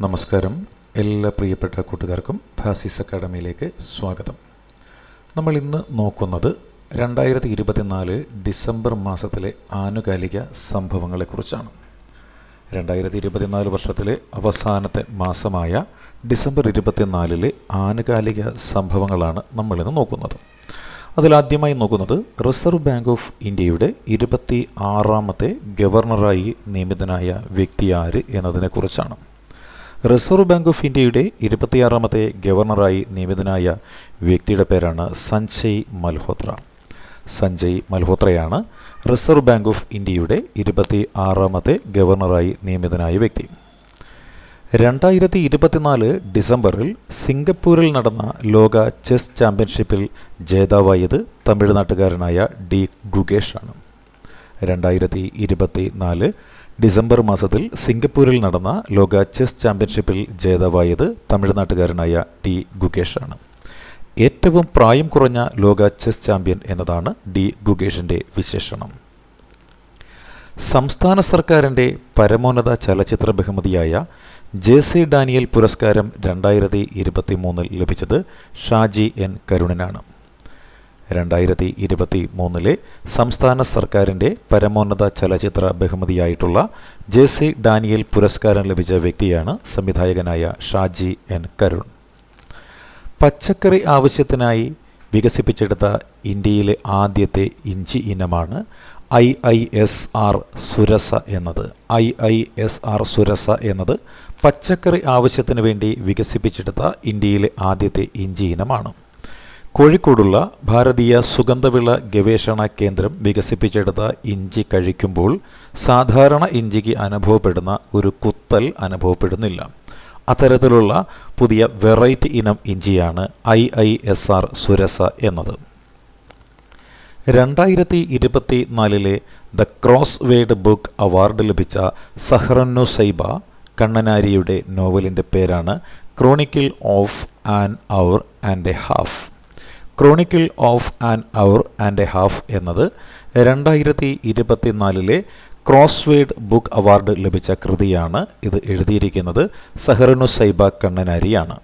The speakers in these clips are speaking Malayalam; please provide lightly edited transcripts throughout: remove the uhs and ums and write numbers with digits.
നമസ്കാരം. എല്ലാ പ്രിയപ്പെട്ട കൂട്ടുകാർക്കും ഭാസിസ് അക്കാഡമിയിലേക്ക് സ്വാഗതം. നമ്മൾ ഇന്ന് നോക്കുന്നത് 2024 ഡിസംബർ മാസത്തിലെ ആനുകാലിക സംഭവങ്ങളെക്കുറിച്ചാണ്. 2024 വർഷത്തിലെ അവസാനത്തെ മാസമായ ഡിസംബർ 24 ആനുകാലിക സംഭവങ്ങളാണ് നമ്മളിന്ന് നോക്കുന്നത്. അതിലാദ്യമായി നോക്കുന്നത് റിസർവ് ബാങ്ക് ഓഫ് ഇന്ത്യയുടെ 26ാമത്തെ ഗവർണറായി നിയമിതനായ വ്യക്തി ആര് എന്നതിനെക്കുറിച്ചാണ്. റിസർവ് ബാങ്ക് ഓഫ് ഇന്ത്യയുടെ 26ാമത്തെ ഗവർണറായി നിയമിതനായ വ്യക്തിയുടെ പേരാണ് സഞ്ജയ് മൽഹോത്ര. സഞ്ജയ് മൽഹോത്രയാണ് റിസർവ് ബാങ്ക് ഓഫ് ഇന്ത്യയുടെ 26ാമത്തെ ഗവർണറായി നിയമിതനായ വ്യക്തി. 2024 ഡിസംബറിൽ സിംഗപ്പൂരിൽ നടന്ന ലോക ചെസ് ചാമ്പ്യൻഷിപ്പിൽ ജേതാവായത് തമിഴ്നാട്ടുകാരനായ ഡി ഗുകേഷ് ആണ്. 2024 ഡിസംബർ മാസത്തിൽ സിംഗപ്പൂരിൽ നടന്ന ലോക ചെസ് ചാമ്പ്യൻഷിപ്പിൽ ജേതാവായത് തമിഴ്നാട്ടുകാരനായ ഡി ഗുകേഷ് ആണ്. ഏറ്റവും പ്രായം കുറഞ്ഞ ലോക ചെസ് ചാമ്പ്യൻ എന്നതാണ് ഡി ഗുകേഷിൻ്റെ വിശേഷണം. സംസ്ഥാന സർക്കാരിൻ്റെ പരമോന്നത ചലച്ചിത്ര ബഹുമതിയായ ജെ.സി. ഡാനിയൽ പുരസ്കാരം 2023 ലഭിച്ചത് ഷാജി എൻ കരുണിനാണ്. 2023 സംസ്ഥാന സർക്കാരിൻ്റെ പരമോന്നത ചലച്ചിത്ര ബഹുമതിയായിട്ടുള്ള ജെ.സി. ഡാനിയൽ പുരസ്കാരം ലഭിച്ച വ്യക്തിയാണ് സംവിധായകനായ ഷാജി എൻ കരുൺ. പച്ചക്കറി ആവശ്യത്തിനായി വികസിപ്പിച്ചെടുത്ത ഇന്ത്യയിലെ ആദ്യത്തെ ഇഞ്ചി ഇനമാണ് IISR സുരസ എന്നത്. IISR സുരസ എന്നത് പച്ചക്കറി ആവശ്യത്തിന് വേണ്ടി വികസിപ്പിച്ചെടുത്ത ഇന്ത്യയിലെ ആദ്യത്തെ ഇഞ്ചി ഇനമാണ്. കോഴിക്കോടുള്ള ഭാരതീയ സുഗന്ധവിള ഗവേഷണ കേന്ദ്രം വികസിപ്പിച്ചെടുത്ത ഇഞ്ചി കഴിക്കുമ്പോൾ സാധാരണ ഇഞ്ചിക്ക് അനുഭവപ്പെടുന്ന ഒരു കുത്തൽ അനുഭവപ്പെടുന്നില്ല. അത്തരത്തിലുള്ള പുതിയ വെറൈറ്റി ഇനം ഇഞ്ചിയാണ് IISR സുരസ എന്നത്. 2024 the cross word book award ലഭിച്ച സഹ്റന്നുസൈബ കണ്ണനാരിയുടെ നോവലിൻ്റെ പേരാണ് Chronicle of an hour and A half. Chronicle of an hour and A half എന്നത് 2024 ക്രോസ് വേഡ് ബുക്ക് അവാർഡ് ലഭിച്ച കൃതിയാണ്. ഇത് എഴുതിയിരിക്കുന്നത് സഹ്റന്നുസൈബ കണ്ണനാരിയാണ്.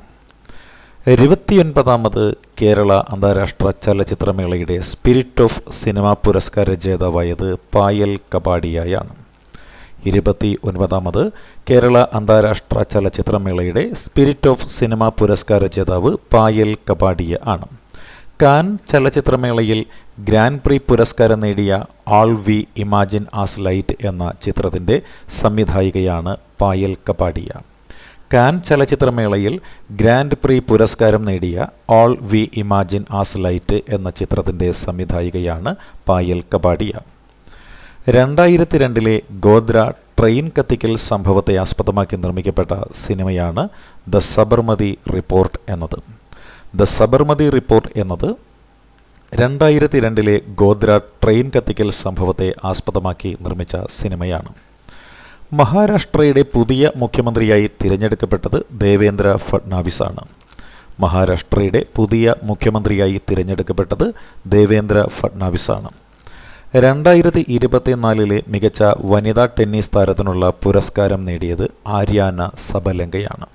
29ാമത് കേരള അന്താരാഷ്ട്ര ചലച്ചിത്രമേളയുടെ സ്പിരിറ്റ് ഓഫ് സിനിമ പുരസ്കാര ജേതാവായത് പായൽ കപാഡിയയാണ്. 29ാമത് കേരള അന്താരാഷ്ട്ര ചലച്ചിത്രമേളയുടെ സ്പിരിറ്റ് ഓഫ് സിനിമ പുരസ്കാര ജേതാവ് പായൽ കപാഡിയ ആണ്. കാൻ ചലച്ചിത്രമേളയിൽ ഗ്രാൻഡ് പ്രീ പുരസ്കാരം നേടിയ ആൾ വി ഇമാജിൻ ആസ് ലൈറ്റ് എന്ന ചിത്രത്തിൻ്റെ സംവിധായികയാണ് പായൽ കപാഡിയ. കാൻ ചലച്ചിത്രമേളയിൽ ഗ്രാൻഡ് പ്രീ പുരസ്കാരം നേടിയ ആൾ വി ഇമാജിൻ ആസ് ലൈറ്റ് എന്ന ചിത്രത്തിൻ്റെ സംവിധായികയാണ് പായൽ കപാഡിയ. 2002 ഗോദ്ര ട്രെയിൻ കത്തിക്കൽ സംഭവത്തെ ആസ്പദമാക്കി നിർമ്മിക്കപ്പെട്ട സിനിമയാണ് ദ സബർമതി റിപ്പോർട്ട് എന്നത്. ദ സബർമതി റിപ്പോർട്ട് എന്നത് 2002 ഗോദ്ര ട്രെയിൻ കത്തിക്കൽ സംഭവത്തെ ആസ്പദമാക്കി നിർമ്മിച്ച സിനിമയാണ്. മഹാരാഷ്ട്രയുടെ പുതിയ മുഖ്യമന്ത്രിയായി തിരഞ്ഞെടുക്കപ്പെട്ടത് ദേവേന്ദ്ര ഫഡ്നാവിസാണ്. മഹാരാഷ്ട്രയുടെ പുതിയ മുഖ്യമന്ത്രിയായി തിരഞ്ഞെടുക്കപ്പെട്ടത് ദേവേന്ദ്ര ഫഡ്നാവിസാണ്. 2024 മികച്ച വനിതാ ടെന്നീസ് താരത്തിനുള്ള പുരസ്കാരം നേടിയത് ആര്യാന സബലെങ്കയാണ്.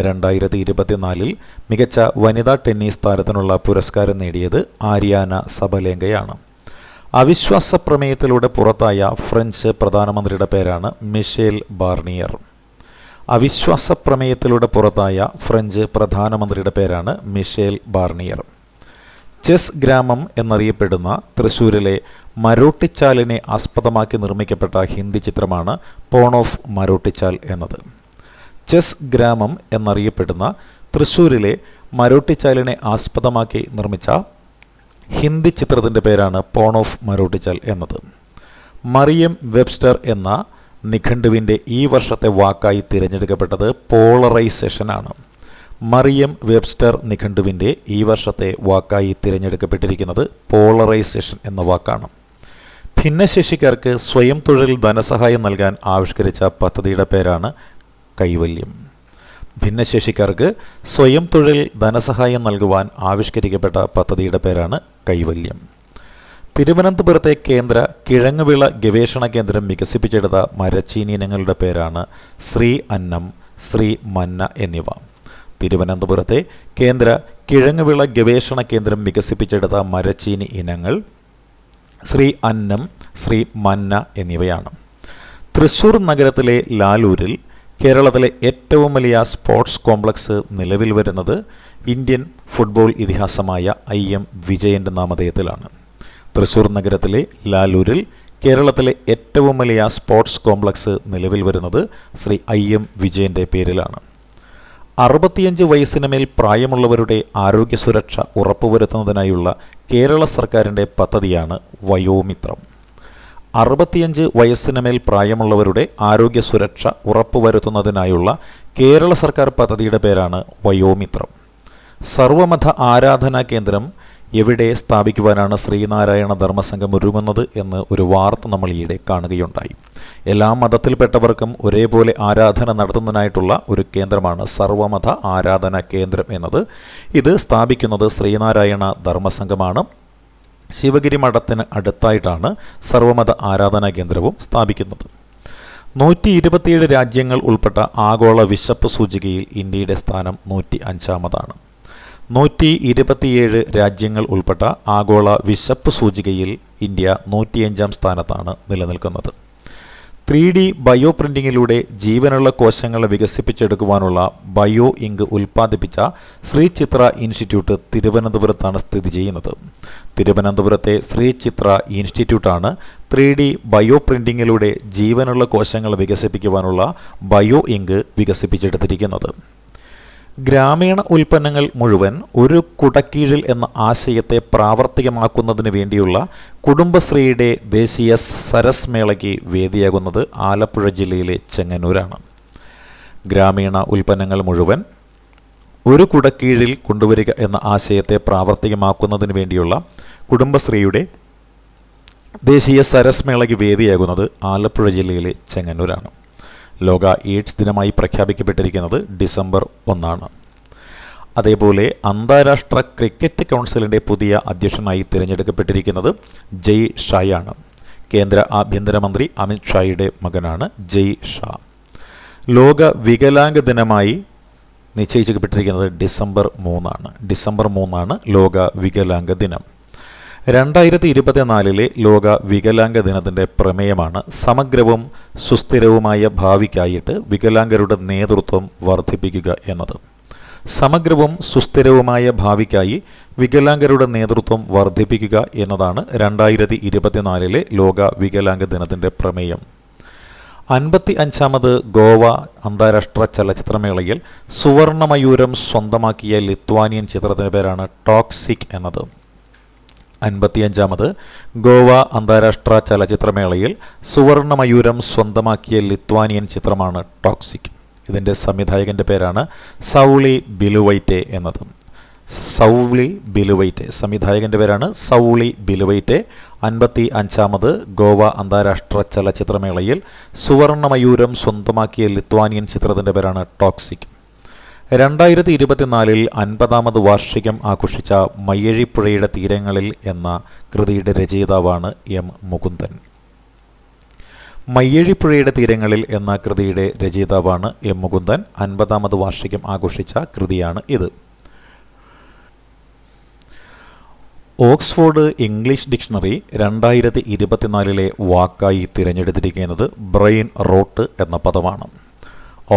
2024 മികച്ച വനിതാ ടെന്നീസ് താരത്തിനുള്ള പുരസ്കാരം നേടിയത് ആര്യാന സബലെങ്കയാണ്. അവിശ്വാസ പ്രമേയത്തിലൂടെ പുറത്തായ ഫ്രഞ്ച് പ്രധാനമന്ത്രിയുടെ പേരാണ് മിഷേൽ ബാർണിയർ. അവിശ്വാസ പ്രമേയത്തിലൂടെ പുറത്തായ ഫ്രഞ്ച് പ്രധാനമന്ത്രിയുടെ പേരാണ് മിഷേൽ ബാർണിയർ. ചെസ് ഗ്രാമം എന്നറിയപ്പെടുന്ന തൃശ്ശൂരിലെ മരോട്ടിച്ചാലിനെ ആസ്പദമാക്കി നിർമ്മിക്കപ്പെട്ട ഹിന്ദി ചിത്രമാണ് പോൺ ഓഫ് മരോട്ടിച്ചാൽ എന്നത്. ചെസ് ഗ്രാമം എന്നറിയപ്പെടുന്ന തൃശ്ശൂരിലെ മരോട്ടിച്ചാലിനെ ആസ്പദമാക്കി നിർമ്മിച്ച ഹിന്ദി ചിത്രത്തിൻ്റെ പേരാണ് പോൺ ഓഫ് മരോട്ടിച്ചാൽ എന്നത്. മറിയം വെബ്സ്റ്റർ എന്ന നിഘണ്ടുവിൻ്റെ ഈ വർഷത്തെ വാക്കായി തിരഞ്ഞെടുക്കപ്പെട്ടത് പോളറൈസേഷനാണ്. മറിയം വെബ്സ്റ്റർ നിഘണ്ടുവിൻ്റെ ഈ വർഷത്തെ വാക്കായി തിരഞ്ഞെടുക്കപ്പെട്ടിരിക്കുന്നത് പോളറൈസേഷൻ എന്ന വാക്കാണ്. ഭിന്നശേഷിക്കാർക്ക് സ്വയം തൊഴിൽ ധനസഹായം നൽകാൻ ആവിഷ്കരിച്ച പദ്ധതിയുടെ പേരാണ് കൈവല്യം. ഭിന്നശേഷിക്കാർക്ക് സ്വയം തൊഴിൽ ധനസഹായം നൽകുവാൻ ആവിഷ്കരിക്കപ്പെട്ട പദ്ധതിയുടെ പേരാണ് കൈവല്യം. തിരുവനന്തപുരത്തെ കേന്ദ്ര കിഴങ്ങുവിള ഗവേഷണ കേന്ദ്രം വികസിപ്പിച്ചെടുത്ത മരച്ചീനി ഇനങ്ങളുടെ പേരാണ് ശ്രീ അന്നം, ശ്രീ മന്ന എന്നിവ. തിരുവനന്തപുരത്തെ കേന്ദ്ര കിഴങ്ങുവിള ഗവേഷണ കേന്ദ്രം വികസിപ്പിച്ചെടുത്ത മരച്ചീനി ഇനങ്ങൾ ശ്രീ അന്നം, ശ്രീ മന്ന എന്നിവയാണ്. തൃശ്ശൂർ നഗരത്തിലെ ലാലൂരിൽ കേരളത്തിലെ ഏറ്റവും വലിയ സ്പോർട്സ് കോംപ്ലക്സ് നിലവിൽ വരുന്നത് ഇന്ത്യൻ ഫുട്ബോൾ ഇതിഹാസമായ IM വിജയൻ്റെ നാമധേയത്തിലാണ്. തൃശ്ശൂർ നഗരത്തിലെ ലാലൂരിൽ കേരളത്തിലെ ഏറ്റവും വലിയ സ്പോർട്സ് കോംപ്ലക്സ് നിലവിൽ വരുന്നത് ശ്രീ IM വിജയൻ്റെ പേരിലാണ്. 65 വയസ്സിന് മേൽ പ്രായമുള്ളവരുടെ ആരോഗ്യ സുരക്ഷ ഉറപ്പുവരുത്തുന്നതിനായുള്ള കേരള സർക്കാരിൻ്റെ പദ്ധതിയാണ് വയോമിത്രം. 65 വയസ്സിന് മേൽ പ്രായമുള്ളവരുടെ ആരോഗ്യ സുരക്ഷ ഉറപ്പുവരുത്തുന്നതിനായുള്ള കേരള സർക്കാർ പദ്ധതിയുടെ പേരാണ് വയോമിത്രം. സർവമത ആരാധനാ കേന്ദ്രം എവിടെ സ്ഥാപിക്കുവാനാണ് ശ്രീനാരായണ ധർമ്മസംഘം ഒരുങ്ങുന്നത് എന്ന് ഒരു വാർത്ത നമ്മൾ ഈയിടെ കാണുകയുണ്ടായി. എല്ലാ മതത്തിൽപ്പെട്ടവർക്കും ഒരേപോലെ ആരാധന നടത്തുന്നതിനായിട്ടുള്ള ഒരു കേന്ദ്രമാണ് സർവമത ആരാധനാ കേന്ദ്രം എന്നത്. ഇത് സ്ഥാപിക്കുന്നത് ശ്രീനാരായണ ധർമ്മസംഘമാണ്. ശിവഗിരി മഠത്തിന് അടുത്തായിട്ടാണ് സർവമത ആരാധനാ കേന്ദ്രവും സ്ഥാപിക്കുന്നത്. 127 രാജ്യങ്ങൾ ഉൾപ്പെട്ട ആഗോള വിശപ്പ് സൂചികയിൽ ഇന്ത്യയുടെ സ്ഥാനം 105-ാമതാണ്. 127 രാജ്യങ്ങൾ ഉൾപ്പെട്ട ആഗോള വിശപ്പ് സൂചികയിൽ ഇന്ത്യ 105-ാം സ്ഥാനത്താണ് നിലനിൽക്കുന്നത്. 3D ബയോ പ്രിന്റിങ്ങിലൂടെ ജീവനുള്ള കോശങ്ങളെ വികസിപ്പിച്ചെടുക്കുവാനുള്ള ബയോ ഇങ്ക് ഉൽപ്പാദിപ്പിച്ച ശ്രീ ചിത്ര ഇൻസ്റ്റിറ്റ്യൂട്ട് തിരുവനന്തപുരത്താണ് സ്ഥിതി ചെയ്യുന്നത്. തിരുവനന്തപുരത്തെ ശ്രീ ചിത്ര ഇൻസ്റ്റിറ്റ്യൂട്ടാണ് 3D ബയോ പ്രിന്റിങ്ങിലൂടെ ജീവനുള്ള കോശങ്ങൾ വികസിപ്പിക്കുവാനുള്ള ബയോ ഇങ്ക് വികസിപ്പിച്ചെടുത്തിരിക്കുന്നത്. ഗ്രാമീണ ഉൽപ്പന്നങ്ങൾ മുഴുവൻ ഒരു കുടക്കീഴിൽ എന്ന ആശയത്തെ പ്രാവർത്തികമാക്കുന്നതിന് വേണ്ടിയുള്ള കുടുംബശ്രീയുടെ ദേശീയ സരസ് മേളയ്ക്ക് വേദിയാകുന്നത് ആലപ്പുഴ ജില്ലയിലെ ചെങ്ങന്നൂരാണ്. ഗ്രാമീണ ഉൽപ്പന്നങ്ങൾ മുഴുവൻ ഒരു കുടക്കീഴിൽ കൊണ്ടുവരിക എന്ന ആശയത്തെ പ്രാവർത്തികമാക്കുന്നതിന് വേണ്ടിയുള്ള കുടുംബശ്രീയുടെ ദേശീയ സരസ് മേളയ്ക്ക് വേദിയാകുന്നത് ആലപ്പുഴ ജില്ലയിലെ ചെങ്ങന്നൂരാണ്. ലോക എയ്ഡ്സ് ദിനമായി പ്രഖ്യാപിക്കപ്പെട്ടിരിക്കുന്നത് ഡിസംബർ 1. അതേപോലെ അന്താരാഷ്ട്ര ക്രിക്കറ്റ് കൗൺസിലിൻ്റെ പുതിയ അധ്യക്ഷനായി തിരഞ്ഞെടുക്കപ്പെട്ടിരിക്കുന്നത് ജയ് ഷായാണ്. കേന്ദ്ര ആഭ്യന്തരമന്ത്രി അമിത് ഷായുടെ മകനാണ് ജയ് ഷാ. ലോക വികലാംഗ ദിനമായി നിശ്ചയിക്കപ്പെട്ടിരിക്കുന്നത് ഡിസംബർ 3. ഡിസംബർ 3 ലോക വികലാംഗ ദിനം. 2024 ലോക വികലാംഗ ദിനത്തിൻ്റെ പ്രമേയമാണ് സമഗ്രവും സുസ്ഥിരവുമായ ഭാവിക്കായിട്ട് വികലാംഗരുടെ നേതൃത്വം വർദ്ധിപ്പിക്കുക എന്നത്. സമഗ്രവും സുസ്ഥിരവുമായ ഭാവിക്കായി വികലാംഗരുടെ നേതൃത്വം വർദ്ധിപ്പിക്കുക എന്നതാണ് 2024 ലോക വികലാംഗ ദിനത്തിൻ്റെ പ്രമേയം. 55-ാമത് ഗോവ അന്താരാഷ്ട്ര ചലച്ചിത്രമേളയിൽ സുവർണമയൂരം സ്വന്തമാക്കിയ ലിത്വാനിയൻ ചിത്രത്തിൻ്റെ പേരാണ് ടോക്സിക് എന്നത്. 55-ാമത് ഗോവ അന്താരാഷ്ട്ര ചലച്ചിത്രമേളയിൽ സുവർണമയൂരം സ്വന്തമാക്കിയ ലിത്വാനിയൻ ചിത്രമാണ് ടോക്സിക്. ഇതിൻ്റെ സംവിധായകൻ്റെ പേരാണ് സൗളി ബിലുവൈറ്റെ എന്നത്. സൗളി ബിലുവൈറ്റെ സംവിധായകൻ്റെ പേരാണ് സൗളി ബിലുവൈറ്റെ. 55-ാമത് ഗോവ അന്താരാഷ്ട്ര ചലച്ചിത്രമേളയിൽ സുവർണമയൂരം സ്വന്തമാക്കിയ ലിത്വാനിയൻ ചിത്രത്തിൻ്റെ പേരാണ് ടോക്സിക്. 2024 50-ാമത് വാർഷികം ആഘോഷിച്ച മയ്യഴിപ്പുഴയുടെ തീരങ്ങളിൽ എന്ന കൃതിയുടെ രചയിതാവാണ് M. മുകുന്ദൻ. മയ്യഴിപ്പുഴയുടെ തീരങ്ങളിൽ എന്ന കൃതിയുടെ രചയിതാവാണ് M. മുകുന്ദൻ. 50-ാമത് വാർഷികം ആഘോഷിച്ച കൃതിയാണ് ഇത്. ഓക്സ്ഫോർഡ് ഇംഗ്ലീഷ് ഡിക്ഷണറി 2024 വാക്കായി തിരഞ്ഞെടുത്തിരിക്കുന്നത് ബ്രെയിൻ റോട്ട് എന്ന പദമാണ്.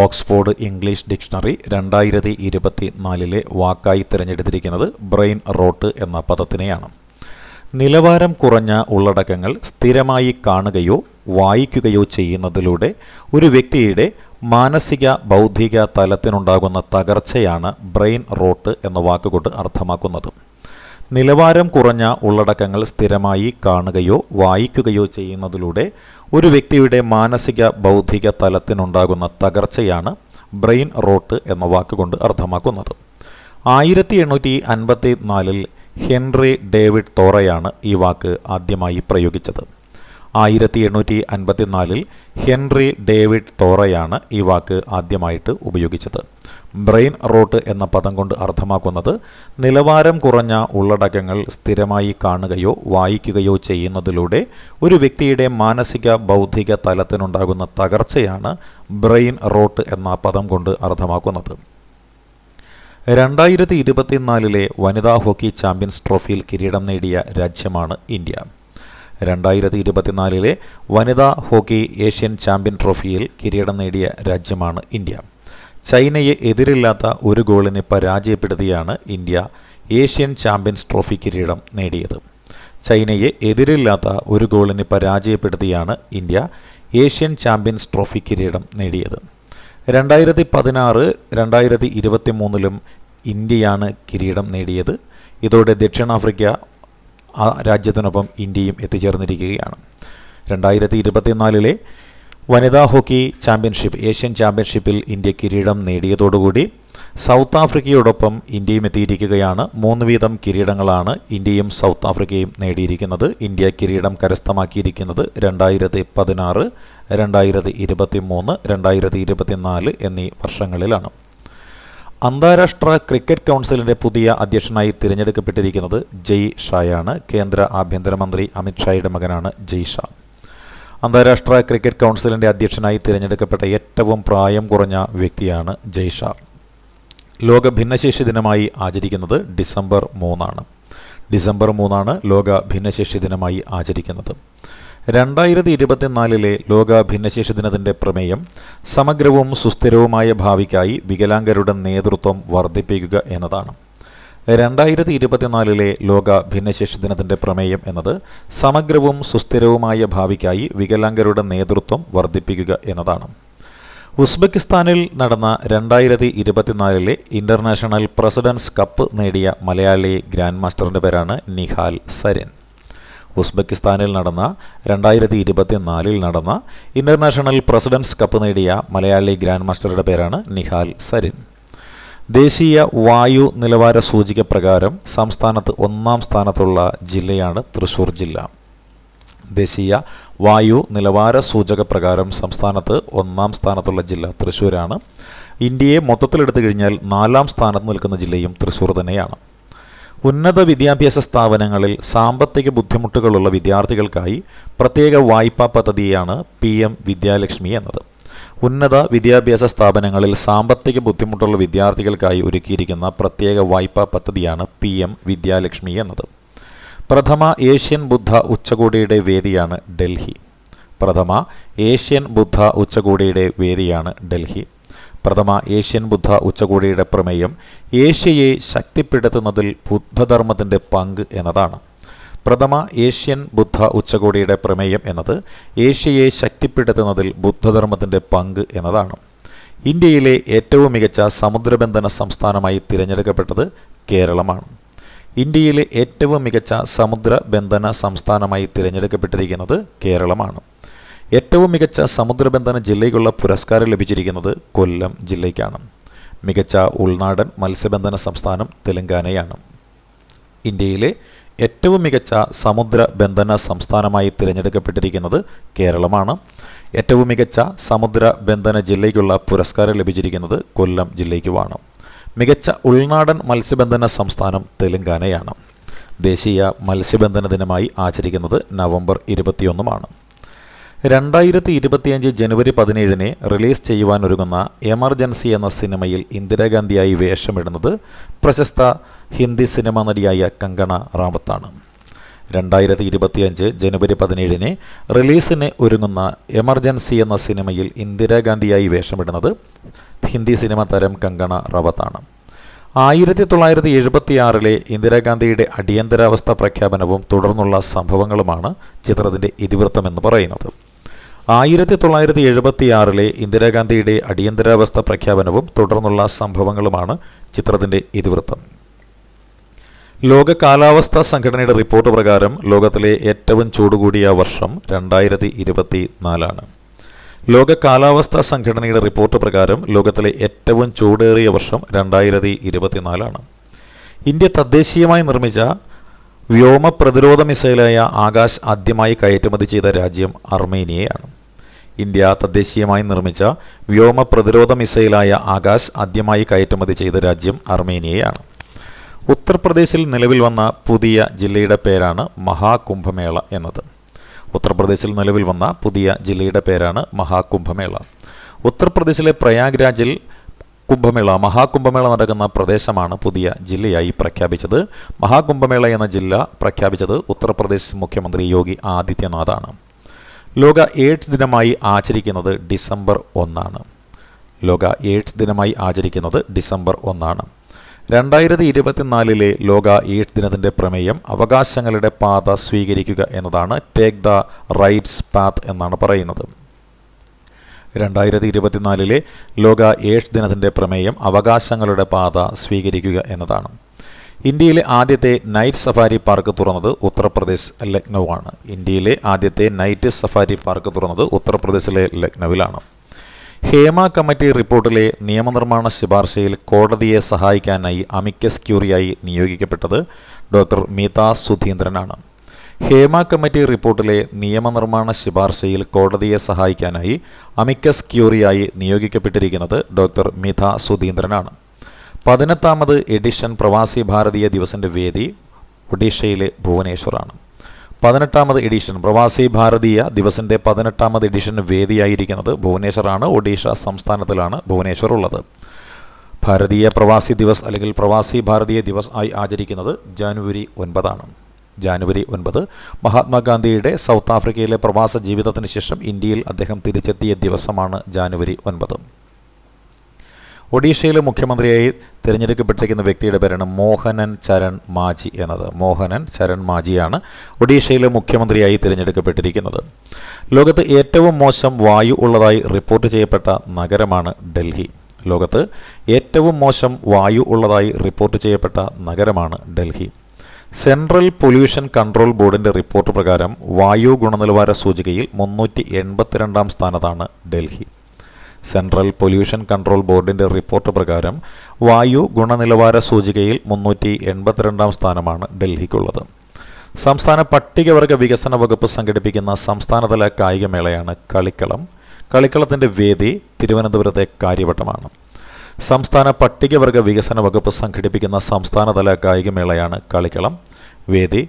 ഓക്സ്ഫോർഡ് ഇംഗ്ലീഷ് ഡിക്ഷണറി 2024 വാക്കായി തിരഞ്ഞെടുത്തിരിക്കുന്നത് ബ്രെയിൻ റോട്ട് എന്ന പദത്തിനെയാണ്. നിലവാരം കുറഞ്ഞ ഉള്ളടക്കങ്ങൾ സ്ഥിരമായി കാണുകയോ വായിക്കുകയോ ചെയ്യുന്നതിലൂടെ ഒരു വ്യക്തിയുടെ മാനസിക ബൗദ്ധിക തലത്തിനുണ്ടാകുന്ന തകർച്ചയാണ് ബ്രെയിൻ റോട്ട് എന്ന വാക്കുകൊണ്ട് അർത്ഥമാക്കുന്നത്. നിലവാരം കുറഞ്ഞ ഉള്ളടക്കങ്ങൾ സ്ഥിരമായി കാണുകയോ വായിക്കുകയോ ചെയ്യുന്നതിലൂടെ ഒരു വ്യക്തിയുടെ മാനസിക ബൗദ്ധിക തലത്തിനുണ്ടാകുന്ന തകർച്ചയാണ് ബ്രെയിൻ റോട്ട് എന്ന വാക്കുകൊണ്ട് അർത്ഥമാക്കുന്നത്. 1854 ഹെൻറി ഡേവിഡ് തോറയാണ് ഈ വാക്ക് ആദ്യമായി പ്രയോഗിച്ചത്. 1854 ഹെൻറി ഡേവിഡ് തോറയാണ് ഈ വാക്ക് ആദ്യമായിട്ട് ഉപയോഗിച്ചത്. ബ്രെയിൻ റോട്ട് എന്ന പദം കൊണ്ട് അർത്ഥമാക്കുന്നത് നിലവാരം കുറഞ്ഞ ഉള്ളടക്കങ്ങൾ സ്ഥിരമായി കാണുകയോ വായിക്കുകയോ ചെയ്യുന്നതിലൂടെ ഒരു വ്യക്തിയുടെ മാനസിക ബൗദ്ധിക തലത്തിനുണ്ടാകുന്ന തകർച്ചയാണ് ബ്രെയിൻ റോട്ട് എന്ന പദം കൊണ്ട് അർത്ഥമാക്കുന്നത്. 2024 വനിതാ ഹോക്കി ചാമ്പ്യൻസ് ട്രോഫിയിൽ കിരീടം നേടിയ രാജ്യമാണ് ഇന്ത്യ. 2024 വനിതാ ഹോക്കി ഏഷ്യൻ ചാമ്പ്യൻ ട്രോഫിയിൽ കിരീടം നേടിയ രാജ്യമാണ് ഇന്ത്യ. ചൈനയെ എതിരില്ലാത്ത ഒരു ഗോളിന് പരാജയപ്പെടുത്തിയാണ് ഇന്ത്യ ഏഷ്യൻ ചാമ്പ്യൻസ് ട്രോഫി കിരീടം നേടിയത്. ചൈനയെ എതിരില്ലാത്ത ഒരു ഗോളിന് പരാജയപ്പെടുത്തിയാണ് ഇന്ത്യ ഏഷ്യൻ ചാമ്പ്യൻസ് ട്രോഫി കിരീടം നേടിയത്. 2016, 2023 ഇന്ത്യയാണ് കിരീടം നേടിയത്. ഇതോടെ ദക്ഷിണാഫ്രിക്ക ആ രാജ്യത്തിനൊപ്പം ഇന്ത്യയും എത്തിച്ചേർന്നിരിക്കുകയാണ്. 2024 വനിതാ ഹോക്കി ചാമ്പ്യൻഷിപ്പ് ഏഷ്യൻ ചാമ്പ്യൻഷിപ്പിൽ ഇന്ത്യ കിരീടം നേടിയതോടുകൂടി സൗത്ത് ആഫ്രിക്കയോടൊപ്പം ഇന്ത്യയും എത്തിയിരിക്കുകയാണ്. 3 വീതം കിരീടങ്ങളാണ് ഇന്ത്യയും സൗത്ത് ആഫ്രിക്കയും നേടിയിരിക്കുന്നത്. ഇന്ത്യ കിരീടം കരസ്ഥമാക്കിയിരിക്കുന്നത് 2016, 2023, 2024 എന്നീ വർഷങ്ങളിലാണ്. അന്താരാഷ്ട്ര ക്രിക്കറ്റ് കൗൺസിലിൻ്റെ പുതിയ അധ്യക്ഷനായി തിരഞ്ഞെടുക്കപ്പെട്ടിരിക്കുന്നത് ജയ് ഷായാണ്. കേന്ദ്ര ആഭ്യന്തരമന്ത്രി അമിത്ഷായുടെ മകനാണ് ജയ് ഷാ. അന്താരാഷ്ട്ര ക്രിക്കറ്റ് കൗൺസിലിൻ്റെ അധ്യക്ഷനായി തിരഞ്ഞെടുക്കപ്പെട്ട ഏറ്റവും പ്രായം കുറഞ്ഞ വ്യക്തിയാണ് ജയ് ഷാ. ലോക ഭിന്നശേഷി ദിനമായി ആചരിക്കുന്നത് ഡിസംബർ 3 ലോക ഭിന്നശേഷി ദിനമായി ആചരിക്കുന്നത്. 2024 ലോക ഭിന്നശേഷി ദിനത്തിൻ്റെ പ്രമേയം സമഗ്രവും സുസ്ഥിരവുമായ ഭാവിക്കായി വികലാംഗരുടെ നേതൃത്വം വർദ്ധിപ്പിക്കുക എന്നതാണ്. 2024 ലോക ഭിന്നശേഷി ദിനത്തിൻ്റെ പ്രമേയം എന്നത് സമഗ്രവും സുസ്ഥിരവുമായ ഭാവിക്കായി വികലാംഗരുടെ നേതൃത്വം വർദ്ധിപ്പിക്കുക എന്നതാണ്. ഉസ്ബെക്കിസ്ഥാനിൽ നടന്ന 2024 ഇൻ്റർനാഷണൽ പ്രസിഡൻസ് കപ്പ് നേടിയ മലയാളി ഗ്രാൻഡ് മാസ്റ്ററിൻ്റെ പേരാണ് നിഹാൽ സരിൻ. ഉസ്ബെക്കിസ്ഥാനിൽ നടന്ന 2024 നടന്ന ഇൻ്റർനാഷണൽ പ്രസിഡൻസ് കപ്പ് നേടിയ മലയാളി ഗ്രാൻഡ് മാസ്റ്ററുടെ പേരാണ് നിഹാൽ സരിൻ. ദേശീയ വായു നിലവാര സൂചിക പ്രകാരം സംസ്ഥാനത്ത് 1-ാം സ്ഥാനത്തുള്ള ജില്ലയാണ് തൃശ്ശൂർ ജില്ല. ദേശീയ വായു നിലവാര സൂചക പ്രകാരം സംസ്ഥാനത്ത് 1-ാം സ്ഥാനത്തുള്ള ജില്ല തൃശ്ശൂരാണ്. ഇന്ത്യയെ മൊത്തത്തിലെടുത്തു കഴിഞ്ഞാൽ 4-ാം സ്ഥാനത്ത് നിൽക്കുന്ന ജില്ലയും തൃശ്ശൂർ തന്നെയാണ്. ഉന്നത വിദ്യാഭ്യാസ സ്ഥാപനങ്ങളിൽ സാമ്പത്തിക ബുദ്ധിമുട്ടുകളുള്ള വിദ്യാർത്ഥികൾക്കായി പ്രത്യേക വായ്പാ പദ്ധതിയാണ് PM വിദ്യാലക്ഷ്മി എന്നത്. ഉന്നത വിദ്യാഭ്യാസ സ്ഥാപനങ്ങളിൽ സാമ്പത്തിക ബുദ്ധിമുട്ടുള്ള വിദ്യാർത്ഥികൾക്കായി ഒരുക്കിയിരിക്കുന്ന പ്രത്യേക വായ്പാ പദ്ധതിയാണ് PM വിദ്യാലക്ഷ്മി എന്നത്. പ്രഥമ ഏഷ്യൻ ബുദ്ധ ഉച്ചകോടിയുടെ വേദിയാണ് ഡൽഹി. പ്രഥമ ഏഷ്യൻ ബുദ്ധ ഉച്ചകോടിയുടെ വേദിയാണ് ഡൽഹി. പ്രഥമ ഏഷ്യൻ ബുദ്ധ ഉച്ചകോടിയുടെ പ്രമേയം ഏഷ്യയെ ശക്തിപ്പെടുത്തുന്നതിൽ ബുദ്ധധർമ്മത്തിൻ്റെ പങ്ക് എന്നതാണ്. പ്രഥമ ഏഷ്യൻ ബുദ്ധ ഉച്ചകോടിയുടെ പ്രമേയം എന്നത് ഏഷ്യയെ ശക്തിപ്പെടുത്തുന്നതിൽ ബുദ്ധധർമ്മത്തിൻ്റെ പങ്ക് എന്നതാണ്. ഇന്ത്യയിലെ ഏറ്റവും മികച്ച സമുദ്രബന്ധന സംസ്ഥാനമായി തിരഞ്ഞെടുക്കപ്പെട്ടത് കേരളമാണ്. ഇന്ത്യയിലെ ഏറ്റവും മികച്ച സമുദ്രബന്ധന സംസ്ഥാനമായി തിരഞ്ഞെടുക്കപ്പെട്ടിരിക്കുന്നത് കേരളമാണ്. ഏറ്റവും മികച്ച സമുദ്രബന്ധന ജില്ലയ്ക്കുള്ള പുരസ്കാരം ലഭിച്ചിരിക്കുന്നത് കൊല്ലം ജില്ലയ്ക്കാണ്. മികച്ച ഉൾനാടൻ മത്സ്യബന്ധന സംസ്ഥാനം തെലങ്കാനയാണ്. ഇന്ത്യയിലെ ഏറ്റവും മികച്ച സമുദ്രബന്ധന സംസ്ഥാനമായി തിരഞ്ഞെടുക്കപ്പെട്ടിരിക്കുന്നത് കേരളമാണ്. ഏറ്റവും മികച്ച സമുദ്രബന്ധന ജില്ലയ്ക്കുള്ള പുരസ്കാരം ലഭിച്ചിരിക്കുന്നത് കൊല്ലം ജില്ലയ്ക്കുമാണ്. മികച്ച ഉൾനാടൻ മത്സ്യബന്ധന സംസ്ഥാനം തെലങ്കാനയാണ്. ദേശീയ മത്സ്യബന്ധന ദിനമായി ആചരിക്കുന്നത് നവംബർ 21. 2025 ജനുവരി 17 റിലീസ് ചെയ്യുവാനൊരുങ്ങുന്ന എമർജൻസി എന്ന സിനിമയിൽ ഇന്ദിരാഗാന്ധിയായി വേഷമിടുന്നത് പ്രശസ്ത ഹിന്ദി സിനിമാ നടിയായ കങ്കണ റാവത്താണ്. 2025 ജനുവരി 17 റിലീസിന് ഒരുങ്ങുന്ന എമർജൻസി എന്ന സിനിമയിൽ ഇന്ദിരാഗാന്ധിയായി വേഷമിടുന്നത് ഹിന്ദി സിനിമാ താരം കങ്കണ റാവത്താണ്. 1976 ഇന്ദിരാഗാന്ധിയുടെ അടിയന്തരാവസ്ഥ പ്രഖ്യാപനവും തുടർന്നുള്ള സംഭവങ്ങളുമാണ് ചിത്രത്തിൻ്റെ ഇതിവൃത്തമെന്ന് പറയുന്നത്. 1976 ഇന്ദിരാഗാന്ധിയുടെ അടിയന്തരാവസ്ഥ പ്രഖ്യാപനവും തുടർന്നുള്ള സംഭവങ്ങളുമാണ് ചിത്രത്തിൻ്റെ ഇതിവൃത്തം. ലോക കാലാവസ്ഥാ സംഘടനയുടെ റിപ്പോർട്ട് പ്രകാരം ലോകത്തിലെ ഏറ്റവും ചൂടുകൂടിയ വർഷം 2024. ലോക കാലാവസ്ഥാ സംഘടനയുടെ റിപ്പോർട്ട് പ്രകാരം ലോകത്തിലെ ഏറ്റവും ചൂടേറിയ വർഷം 2024. ഇന്ത്യ തദ്ദേശീയമായി നിർമ്മിച്ച വ്യോമ പ്രതിരോധ മിസൈലായ ആകാശ് ആദ്യമായി കയറ്റുമതി ചെയ്ത രാജ്യം അർമേനിയയാണ്. ഇന്ത്യ തദ്ദേശീയമായി നിർമ്മിച്ച വ്യോമ പ്രതിരോധ മിസൈലായ ആകാശ് ആദ്യമായി കയറ്റുമതി ചെയ്ത രാജ്യം അർമേനിയയാണ്. ഉത്തർപ്രദേശിൽ നിലവിൽ വന്ന പുതിയ ജില്ലയുടെ പേരാണ് മഹാകുംഭമേള എന്നത്. ഉത്തർപ്രദേശിൽ നിലവിൽ വന്ന പുതിയ ജില്ലയുടെ പേരാണ് മഹാകുംഭമേള. ഉത്തർപ്രദേശിലെ പ്രയാഗ്രാജിൽ മഹാകുംഭമേള നടക്കുന്ന പ്രദേശമാണ് പുതിയ ജില്ലയായി പ്രഖ്യാപിച്ചത്. മഹാകുംഭമേള എന്ന ജില്ല പ്രഖ്യാപിച്ചത് ഉത്തർപ്രദേശ് മുഖ്യമന്ത്രി യോഗി ആദിത്യനാഥാണ്. ലോക എയ്ഡ്സ് ദിനമായി ആചരിക്കുന്നത് ഡിസംബർ 1. ലോക എയ്ഡ്സ് ദിനമായി ആചരിക്കുന്നത് ഡിസംബർ 1. 2024 ലോക എയ്ഡ്സ് ദിനത്തിൻ്റെ പ്രമേയം അവകാശങ്ങളുടെ പാത സ്വീകരിക്കുക എന്നതാണ്. ടേക്ക് ദ റൈറ്റ്സ് പാത്ത് എന്നാണ് പറയുന്നത്. 2024 ലോക എയ്ഡ്സ് ദിനത്തിൻ്റെ പ്രമേയം അവകാശങ്ങളുടെ പാത സ്വീകരിക്കുക എന്നതാണ്. ഇന്ത്യയിലെ ആദ്യത്തെ നൈറ്റ് സഫാരി പാർക്ക് തുറന്നത് ഉത്തർപ്രദേശ് ലക്നൗ ആണ്. ഇന്ത്യയിലെ ആദ്യത്തെ നൈറ്റ് സഫാരി പാർക്ക് തുറന്നത് ഉത്തർപ്രദേശിലെ ലക്നൌവിലാണ്. ഹേമ കമ്മിറ്റി റിപ്പോർട്ടിലെ നിയമനിർമ്മാണ ശുപാർശയിൽ കോടതിയെ സഹായിക്കാനായി amicus ക്യൂറിയായി നിയോഗിക്കപ്പെട്ടത് doctor Meetha സുധീന്ദ്രനാണ്. Hema committee റിപ്പോർട്ടിലെ നിയമനിർമ്മാണ ശുപാർശയിൽ കോടതിയെ സഹായിക്കാനായി amicus ക്യൂറിയായി നിയോഗിക്കപ്പെട്ടിരിക്കുന്നത് doctor Meetha സുധീന്ദ്രനാണ്. 18ാമത് edition Pravasi Bharatiya ദിവസിൻ്റെ വേദി ഒഡീഷയിലെ ഭുവനേശ്വറാണ്. 18ാമത് എഡിഷൻ പ്രവാസി ഭാരതീയ ദിവസിൻ്റെ 18ാമത് എഡിഷൻ വേദിയായിരിക്കുന്നത് ഭുവനേശ്വറാണ്. ഒഡീഷ സംസ്ഥാനത്തിലാണ് ഭുവനേശ്വർ ഉള്ളത്. ഭാരതീയ പ്രവാസി ദിവസ് അല്ലെങ്കിൽ പ്രവാസി ഭാരതീയ ദിവസ് ആയി ആചരിക്കുന്നത് ജനുവരി 9 ജനുവരി 9 മഹാത്മാഗാന്ധിയുടെ സൗത്ത് ആഫ്രിക്കയിലെ പ്രവാസ ജീവിതത്തിന് ശേഷം ഇന്ത്യയിൽ അദ്ദേഹം തിരിച്ചെത്തിയ ദിവസമാണ് ജനുവരി 9. ഒഡീഷയിലെ മുഖ്യമന്ത്രിയായി തിരഞ്ഞെടുക്കപ്പെട്ടിരിക്കുന്ന വ്യക്തിയുടെ പേരാണ് മോഹനൻ ചരൺ മാജി എന്നത്. മോഹനൻ ചരൺ മാജിയാണ് ഒഡീഷയിലെ മുഖ്യമന്ത്രിയായി തിരഞ്ഞെടുക്കപ്പെട്ടിരിക്കുന്നത്. ലോകത്ത് ഏറ്റവും മോശം വായു ഉള്ളതായി റിപ്പോർട്ട് ചെയ്യപ്പെട്ട നഗരമാണ് ഡൽഹി. ലോകത്ത് ഏറ്റവും മോശം വായു ഉള്ളതായി റിപ്പോർട്ട് ചെയ്യപ്പെട്ട നഗരമാണ് ഡൽഹി. സെൻട്രൽ പൊല്യൂഷൻ കൺട്രോൾ ബോർഡിൻ്റെ റിപ്പോർട്ട് പ്രകാരം വായു ഗുണനിലവാര സൂചികയിൽ 382ാം സ്ഥാനത്താണ് ഡൽഹി. സെൻട്രൽ പൊല്യൂഷൻ കൺട്രോൾ ബോർഡിൻ്റെ റിപ്പോർട്ട് പ്രകാരം വായു ഗുണനിലവാര സൂചികയിൽ 382ാം സ്ഥാനമാണ് ഡൽഹിക്കുള്ളത്. സംസ്ഥാന പട്ടികവർഗ വികസന വകുപ്പ് സംഘടിപ്പിക്കുന്ന സംസ്ഥാനതല കായികമേളയാണ് കളിക്കളം. കളിക്കളത്തിൻ്റെ വേദി തിരുവനന്തപുരത്തെ കാര്യവട്ടമാണ്. സംസ്ഥാന പട്ടികവർഗ വികസന വകുപ്പ് സംഘടിപ്പിക്കുന്ന സംസ്ഥാനതല കായികമേളയാണ് കളിക്കളം. വേദി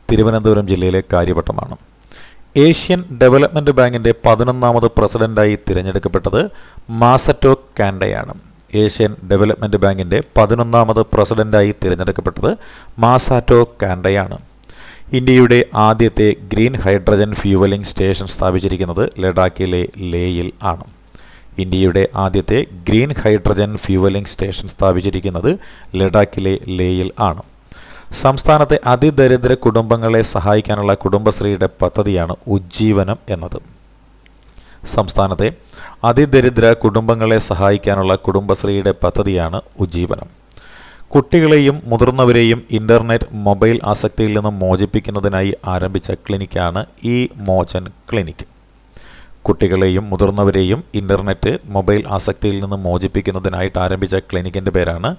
തിരുവനന്തപുരം ജില്ലയിലെ കാര്യവട്ടമാണ്. ഏഷ്യൻ ഡെവലപ്മെൻറ്റ് ബാങ്കിൻ്റെ 11ാമത് പ്രസിഡന്റായി തിരഞ്ഞെടുക്കപ്പെട്ടത് മാസറ്റോ കാൻഡയാണ്. ഏഷ്യൻ ഡെവലപ്മെൻറ്റ് ബാങ്കിൻ്റെ 11ാമത് പ്രസിഡന്റായി തിരഞ്ഞെടുക്കപ്പെട്ടത് മാസാറ്റോ കാൻഡയാണ്. ഇന്ത്യയുടെ ആദ്യത്തെ ഗ്രീൻ ഹൈഡ്രജൻ ഫ്യൂവലിംഗ് സ്റ്റേഷൻ സ്ഥാപിച്ചിരിക്കുന്നത് ലഡാക്കിലെ ലേയിൽ ആണ്. ഇന്ത്യയുടെ ആദ്യത്തെ ഗ്രീൻ ഹൈഡ്രജൻ ഫ്യൂവലിംഗ് സ്റ്റേഷൻ സ്ഥാപിച്ചിരിക്കുന്നത് ലഡാക്കിലെ ലേയിൽ ആണ്. സംസ്ഥാനത്തെ അതിദരിദ്ര കുടുംബങ്ങളെ സഹായിക്കാനുള്ള കുടുംബശ്രീയുടെ പദ്ധതിയാണ് ഉജ്ജീവനം എന്നത്. സംസ്ഥാനത്തെ അതിദരിദ്ര കുടുംബങ്ങളെ സഹായിക്കാനുള്ള കുടുംബശ്രീയുടെ പദ്ധതിയാണ് ഉജ്ജീവനം. കുട്ടികളെയും മുതിർന്നവരെയും ഇൻ്റർനെറ്റ് മൊബൈൽ ആസക്തിയിൽ നിന്നും മോചിപ്പിക്കുന്നതിനായി ആരംഭിച്ച ക്ലിനിക്കാണ് ഇ മോചൻ ക്ലിനിക്. കുട്ടികളെയും മുതിർന്നവരെയും ഇൻ്റർനെറ്റ് മൊബൈൽ ആസക്തിയിൽ നിന്നും മോചിപ്പിക്കുന്നതിനായിട്ട് ആരംഭിച്ച ക്ലിനിക്കിൻ്റെ പേരാണ്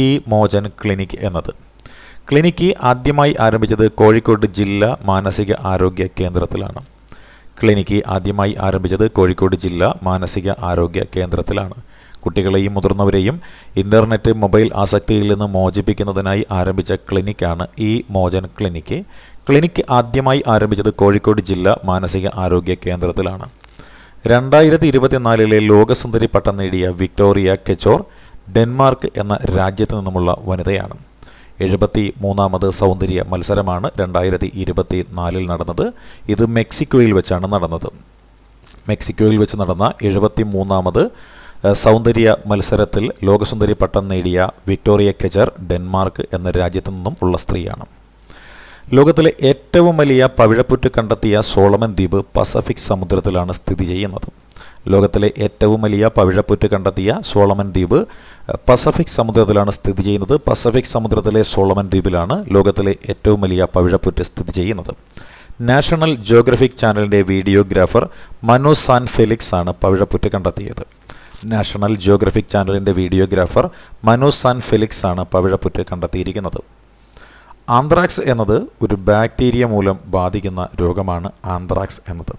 ഇ മോചൻ ക്ലിനിക് എന്നത്. ക്ലിനിക്ക് ആദ്യമായി ആരംഭിച്ചത് കോഴിക്കോട് ജില്ലാ മാനസിക ആരോഗ്യ കേന്ദ്രത്തിലാണ്. ക്ലിനിക്ക് ആദ്യമായി ആരംഭിച്ചത് കോഴിക്കോട് ജില്ലാ മാനസിക ആരോഗ്യ കേന്ദ്രത്തിലാണ്. കുട്ടികളെയും മുതിർന്നവരെയും ഇൻ്റർനെറ്റ് മൊബൈൽ ആസക്തിയിൽ നിന്ന് മോചിപ്പിക്കുന്നതിനായി ആരംഭിച്ച ക്ലിനിക്കാണ് ഇ മോചൻ ക്ലിനിക്ക്. ക്ലിനിക്ക് ആദ്യമായി ആരംഭിച്ചത് കോഴിക്കോട് ജില്ലാ മാനസിക ആരോഗ്യ കേന്ദ്രത്തിലാണ്. 2024 ലോകസുന്ദരി പട്ടം നേടിയ വിക്ടോറിയ കെച്ചോർ ഡെൻമാർക്ക് എന്ന രാജ്യത്തു നിന്നുമുള്ള വനിതയാണ്. 73ാമത് സൗന്ദര്യ മത്സരമാണ് 2024 നടന്നത്. ഇത് മെക്സിക്കോയിൽ വെച്ചാണ് നടന്നത്. മെക്സിക്കോയിൽ വെച്ച് നടന്ന 73ാമത് സൗന്ദര്യ മത്സരത്തിൽ ലോകസുന്ദരി പട്ടം നേടിയ വിക്ടോറിയ കെച്ചർ ഡെൻമാർക്ക് എന്ന രാജ്യത്തു നിന്നും ഉള്ള സ്ത്രീയാണ്. ലോകത്തിലെ ഏറ്റവും വലിയ പവിഴപ്പുറ്റ് കണ്ടെത്തിയ സോളമൻ ദ്വീപ് പസഫിക് സമുദ്രത്തിലാണ് സ്ഥിതി ചെയ്യുന്നത്. ലോകത്തിലെ ഏറ്റവും വലിയ പവിഴപ്പുറ്റ് കണ്ടെത്തിയ സോളമൻ ദ്വീപ് പസഫിക് സമുദ്രത്തിലാണ് സ്ഥിതി ചെയ്യുന്നത്. പസഫിക് സമുദ്രത്തിലെ സോളമൻ ദ്വീപിലാണ് ലോകത്തിലെ ഏറ്റവും വലിയ പവിഴപ്പുറ്റ് സ്ഥിതി ചെയ്യുന്നത്. നാഷണൽ ജിയോഗ്രഫിക് ചാനലിൻ്റെ വീഡിയോഗ്രാഫർ മനു സാൻ ഫെലിക്സ് ആണ് പവിഴപ്പുറ്റ് കണ്ടെത്തിയത്. നാഷണൽ ജിയോഗ്രഫിക് ചാനലിൻ്റെ വീഡിയോഗ്രാഫർ മനു സാൻ ഫെലിക്സ് ആണ് പവിഴപ്പുറ്റ് കണ്ടെത്തിയിരിക്കുന്നത്. ആന്ത്രാക്സ് എന്നത് ഒരു ബാക്ടീരിയ മൂലം ബാധിക്കുന്ന രോഗമാണ് ആന്ത്രാക്സ് എന്നത്.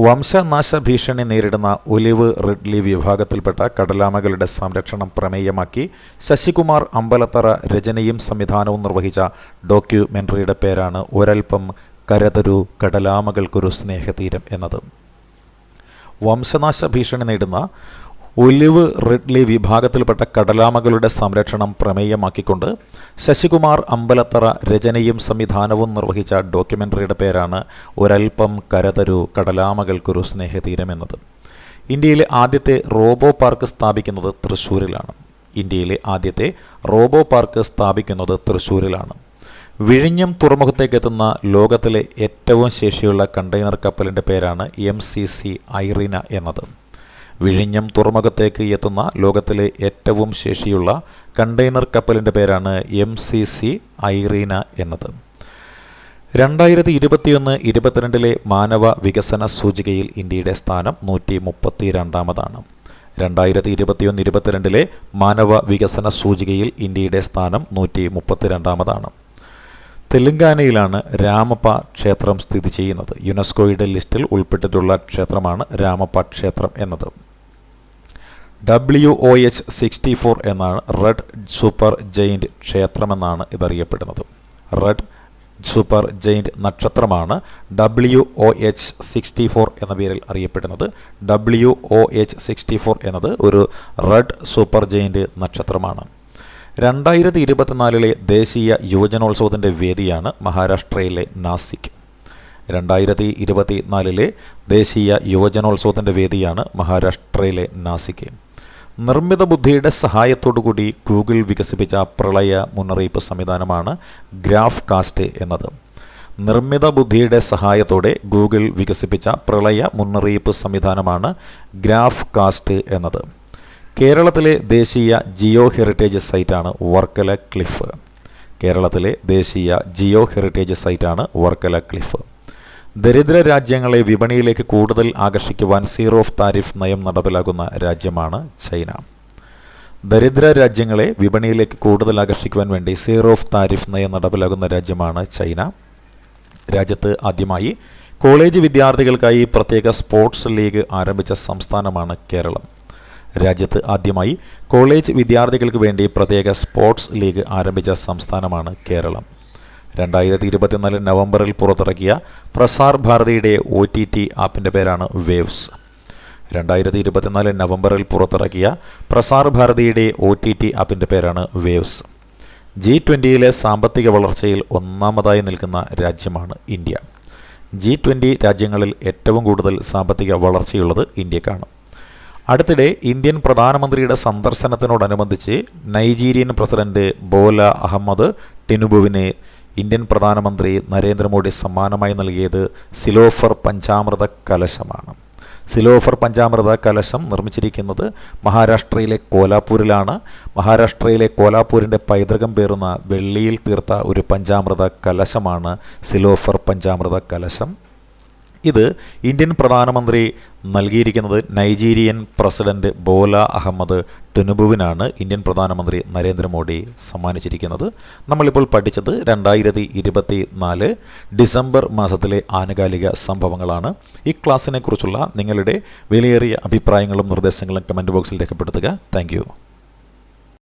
വംശനാശ ഭീഷണി നേരിടുന്ന ഒലിവ് റിഡ്ലി വിഭാഗത്തിൽപ്പെട്ട കടലാമകളുടെ സംരക്ഷണം പ്രമേയമാക്കി ശശികുമാർ അമ്പലത്തറ രചനയും സംവിധാനവും നിർവഹിച്ച ഡോക്യുമെൻ്ററിയുടെ പേരാണ് ഒരൽപ്പം കരതരു കടലാമകൾക്കൊരു സ്നേഹതീരം എന്നത്. വംശനാശ ഭീഷണി നേരിടുന്ന ഒലിവ് റിഡ്ലി വിഭാഗത്തിൽപ്പെട്ട കടലാമകളുടെ സംരക്ഷണം പ്രമേയമാക്കിക്കൊണ്ട് ശശികുമാർ അമ്പലത്തറ രചനയും സംവിധാനവും നിർവഹിച്ച ഡോക്യുമെൻ്ററിയുടെ പേരാണ് ഒരൽപ്പം കരതരു കടലാമകൾക്കൊരു സ്നേഹതീരം എന്നത്. ഇന്ത്യയിലെ ആദ്യത്തെ റോബോ പാർക്ക് സ്ഥാപിക്കുന്നത് തൃശ്ശൂരിലാണ്. വിഴിഞ്ഞം തുറമുഖത്തേക്കെത്തുന്ന ലോകത്തിലെ ഏറ്റവും ശേഷിയുള്ള കണ്ടെയ്നർ കപ്പലിൻ്റെ പേരാണ് MCC ഐറീന എന്നത്. വിഴിഞ്ഞം തുറമുഖത്തേക്ക് എത്തുന്ന ലോകത്തിലെ ഏറ്റവും ശേഷിയുള്ള കണ്ടെയ്നർ കപ്പലിൻ്റെ പേരാണ് MCC ഐറീന എന്നത്. 2021-22 മാനവ വികസന സൂചികയിൽ ഇന്ത്യയുടെ സ്ഥാനം 132-ാമതാണ്. 2021-22 മാനവ വികസന സൂചികയിൽ ഇന്ത്യയുടെ സ്ഥാനം 132-ാമതാണ്. തെലങ്കാനയിലാണ് രാമപ്പ ക്ഷേത്രം സ്ഥിതി ചെയ്യുന്നത്. യുനെസ്കോയുടെ ലിസ്റ്റിൽ ഉൾപ്പെട്ടിട്ടുള്ള ക്ഷേത്രമാണ് രാമപ്പ ക്ഷേത്രം എന്നത്. WOH64 എന്നാണ് റെഡ് സൂപ്പർ ജെയിൻ്റ് ക്ഷേത്രമെന്നാണ് ഇതറിയപ്പെടുന്നത്. റെഡ് സൂപ്പർ ജെയിൻ്റ് നക്ഷത്രമാണ് WOH64 എന്ന പേരിൽ അറിയപ്പെടുന്നത്. WOH64 എന്നത് ഒരു റെഡ് സൂപ്പർ ജെയിൻ്റ് നക്ഷത്രമാണ്. 2024 ദേശീയ യുവജനോത്സവത്തിൻ്റെ വേദിയാണ് മഹാരാഷ്ട്രയിലെ നാസിക്. 2024 ദേശീയ യുവജനോത്സവത്തിൻ്റെ വേദിയാണ് മഹാരാഷ്ട്രയിലെ നാസിക്. നിർമ്മിത ബുദ്ധിയുടെ സഹായത്തോടുകൂടി ഗൂഗിൾ വികസിപ്പിച്ച പ്രളയ മുന്നറിയിപ്പ് സംവിധാനമാണ് ഗ്രാഫ് കാസ്റ്റ് എന്നത്. നിർമ്മിത ബുദ്ധിയുടെ സഹായത്തോടെ ഗൂഗിൾ വികസിപ്പിച്ച പ്രളയ മുന്നറിയിപ്പ് സംവിധാനമാണ് ഗ്രാഫ് കാസ്റ്റ് എന്നത്. കേരളത്തിലെ ദേശീയ ജിയോ ഹെറിറ്റേജ് സൈറ്റാണ് വർക്കല ക്ലിഫ്. വർക്കല ക്ലിഫ്. ദരിദ്ര രാജ്യങ്ങളെ വിപണിയിലേക്ക് കൂടുതൽ ആകർഷിക്കുവാൻ സീറോ ഓഫ് താരിഫ് നയം നടപ്പിലാക്കുന്ന രാജ്യമാണ് ചൈന. ദരിദ്ര രാജ്യങ്ങളെ വിപണിയിലേക്ക് കൂടുതൽ ആകർഷിക്കുവാൻ വേണ്ടി സീറോ ഓഫ് താരിഫ് നയം നടപ്പിലാക്കുന്ന രാജ്യമാണ് ചൈന. രാജ്യത്ത് ആദ്യമായി കോളേജ് വിദ്യാർത്ഥികൾക്കായി പ്രത്യേക സ്പോർട്സ് ലീഗ് ആരംഭിച്ച സംസ്ഥാനമാണ് കേരളം. 2024 നവംബറിൽ പുറത്തിറക്കിയ പ്രസാർ ഭാരതിയുടെ OTT ആപ്പിൻ്റെ പേരാണ് വേവ്സ്. G20 സാമ്പത്തിക വളർച്ചയിൽ ഒന്നാമതായി നിൽക്കുന്ന രാജ്യമാണ് ഇന്ത്യ. G20 രാജ്യങ്ങളിൽ ഏറ്റവും കൂടുതൽ സാമ്പത്തിക വളർച്ചയുള്ളത് ഇന്ത്യക്കാണ്. അടുത്തിടെ ഇന്ത്യൻ പ്രധാനമന്ത്രിയുടെ സന്ദർശനത്തിനോടനുബന്ധിച്ച് നൈജീരിയൻ പ്രസിഡന്റ് ബോല അഹമ്മദ് ടിനുബുവിന് ഇന്ത്യൻ പ്രധാനമന്ത്രി നരേന്ദ്രമോദി സമ്മാനമായി നൽകിയത് സിലോഫർ പഞ്ചാമൃത കലശമാണ്. സിലോഫർ പഞ്ചാമൃത കലശം നിർമ്മിച്ചിരിക്കുന്നത് മഹാരാഷ്ട്രയിലെ കോലാപൂരിലാണ്. കോലാപൂരിൻ്റെ പൈതൃകം പേറുന്ന വെള്ളിയിൽ തീർത്ത ഒരു പഞ്ചാമൃത കലശമാണ് സിലോഫർ പഞ്ചാമൃത കലശം. ഇത് ഇന്ത്യൻ പ്രധാനമന്ത്രി നൽകിയിരിക്കുന്നത് നൈജീരിയൻ പ്രസിഡന്റ് ബോല അഹമ്മദ് ടിനുബുവിനാണ് ഇന്ത്യൻ പ്രധാനമന്ത്രി നരേന്ദ്രമോദി സമ്മാനിച്ചിരിക്കുന്നത്. നമ്മളിപ്പോൾ പഠിച്ചത് 2024 ഡിസംബർ മാസത്തിലെ ആനുകാലിക സംഭവങ്ങളാണ്. ഈ ക്ലാസ്സിനെക്കുറിച്ചുള്ള നിങ്ങളുടെ വിലയേറിയ അഭിപ്രായങ്ങളും നിർദ്ദേശങ്ങളും കമൻറ്റ് ബോക്സിൽ രേഖപ്പെടുത്തുക. താങ്ക്